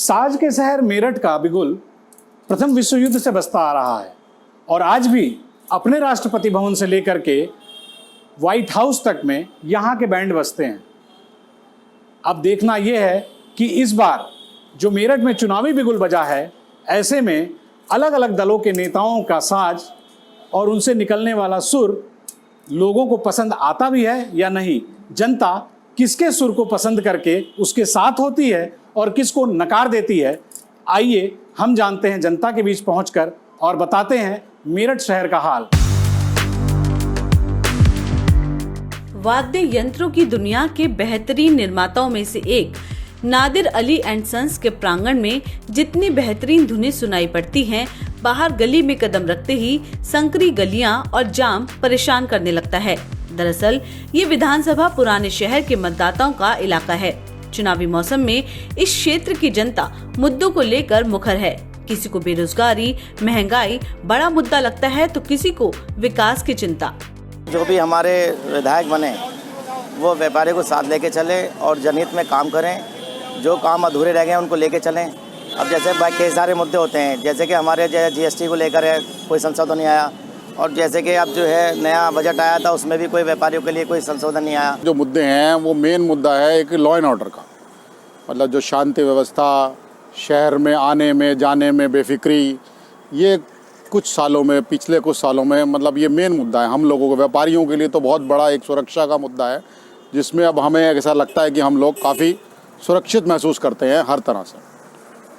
साज के शहर मेरठ का बिगुल प्रथम विश्व युद्ध से बसता आ रहा है और आज भी अपने राष्ट्रपति भवन से लेकर के व्हाइट हाउस तक में यहाँ के बैंड बजते हैं। अब देखना यह है कि इस बार जो मेरठ में चुनावी बिगुल बजा है, ऐसे में अलग अलग दलों के नेताओं का साज और उनसे निकलने वाला सुर लोगों को पसंद आता भी है या नहीं। जनता किसके सुर को पसंद करके उसके साथ होती है और किसको नकार देती है, आइए हम जानते हैं जनता के बीच पहुंचकर और बताते हैं मेरठ शहर का हाल। वाद्य यंत्रों की दुनिया के बेहतरीन निर्माताओं में से एक नादिर अली एंड सन्स के प्रांगण में जितनी बेहतरीन धुनें सुनाई पड़ती हैं, बाहर गली में कदम रखते ही संकरी गलियां और जाम परेशान करने लगता है। दरअसल ये विधानसभा पुराने शहर के मतदाताओं का इलाका है। चुनावी मौसम में इस क्षेत्र की जनता मुद्दों को लेकर मुखर है। किसी को बेरोजगारी, महंगाई बड़ा मुद्दा लगता है तो किसी को विकास की चिंता। जो भी हमारे विधायक बने वो व्यापारी को साथ लेके चले और जनहित में काम करें। जो काम अधूरे रह गए उनको लेके चलें। अब जैसे कई सारे मुद्दे होते हैं, जैसे कि हमारे GST को लेकर है, कोई संशोधन नहीं आया, और जैसे कि अब जो है नया बजट आया था उसमें भी कोई व्यापारियों के लिए कोई संशोधन नहीं आया। जो मुद्दे हैं वो मेन मुद्दा है एक लॉ एंड ऑर्डर का, मतलब जो शांति व्यवस्था, शहर में आने में जाने में बेफिक्री, ये कुछ सालों में, पिछले कुछ सालों में मतलब ये मेन मुद्दा है। हम लोगों को, व्यापारियों के लिए तो बहुत बड़ा एक सुरक्षा का मुद्दा है, जिसमें अब हमें ऐसा लगता है कि हम लोग काफ़ी सुरक्षित महसूस करते हैं हर तरह से।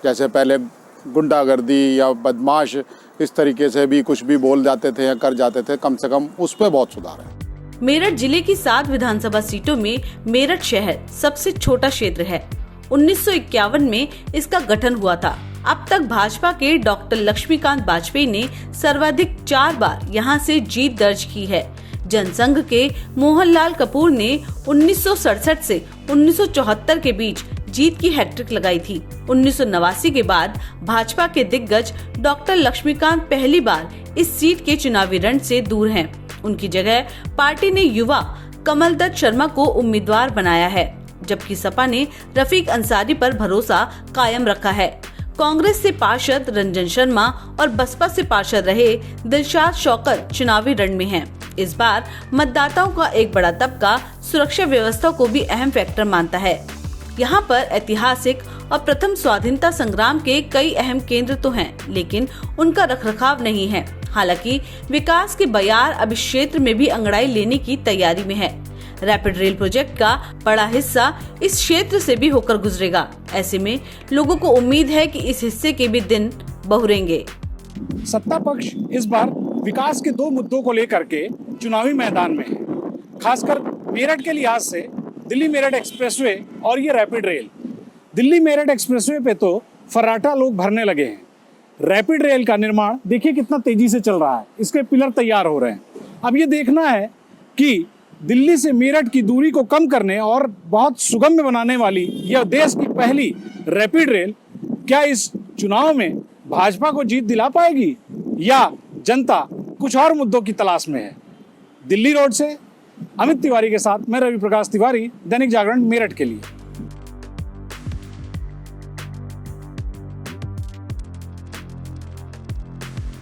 जैसे पहले गुंडागर्दी या बदमाश इस तरीके से भी कुछ भी बोल जाते थे या कर जाते थे, कम से कम उस पर बहुत सुधार है। मेरठ जिले की 7 विधानसभा सीटों में मेरठ शहर सबसे छोटा क्षेत्र है। 1951 में इसका गठन हुआ था। अब तक भाजपा के डॉक्टर लक्ष्मीकांत वाजपेयी ने सर्वाधिक 4 बार यहां से जीत दर्ज की है। जनसंघ के मोहनलाल कपूर ने 1967 से 1974 के बीच जीत की हैट्रिक लगाई थी। 1989 के बाद भाजपा के दिग्गज डॉक्टर लक्ष्मीकांत पहली बार इस सीट के चुनावी रण से दूर हैं। उनकी जगह पार्टी ने युवा कमल दत्त शर्मा को उम्मीदवार बनाया है, जबकि सपा ने रफीक अंसारी पर भरोसा कायम रखा है। कांग्रेस से पार्षद रंजन शर्मा और बसपा से पार्षद रहे दिलशाद शौकत चुनावी रण में हैं। इस बार मतदाताओं का एक बड़ा तबका सुरक्षा व्यवस्था को भी अहम फैक्टर मानता है। यहाँ पर ऐतिहासिक और प्रथम स्वाधीनता संग्राम के कई अहम केंद्र तो हैं, लेकिन उनका रखरखाव नहीं है। हालांकि विकास के बयार अब इस क्षेत्र में भी अंगड़ाई लेने की तैयारी में है। रैपिड रेल प्रोजेक्ट का बड़ा हिस्सा इस क्षेत्र से भी होकर गुजरेगा। ऐसे में लोगों को उम्मीद है कि इस हिस्से के भी दिन बहुरेंगे। सत्ता पक्ष इस बार विकास के 2 मुद्दों को लेकर के चुनावी मैदान में है। खासकर मेरठ के लिहाज से दिल्ली मेरठ एक्सप्रेसवे और ये rapid rail. Delhi Meerut expressway पे तो फर्राटा लोग भरने लगे हैं। रैपिड रेल का निर्माण देखिए कितना तेजी से चल रहा है, इसके पिलर तैयार हो रहे हैं। अब ये देखना है कि दिल्ली से मेरठ की दूरी को कम करने और बहुत सुगम्य बनाने वाली यह देश की पहली रैपिड रेल क्या इस चुनाव में भाजपा को जीत दिला पाएगी या जनता कुछ और मुद्दों की तलाश में है। दिल्ली रोड से अमित तिवारी के साथ मैं रवि प्रकाश तिवारी, दैनिक जागरण मेरठ के लिए।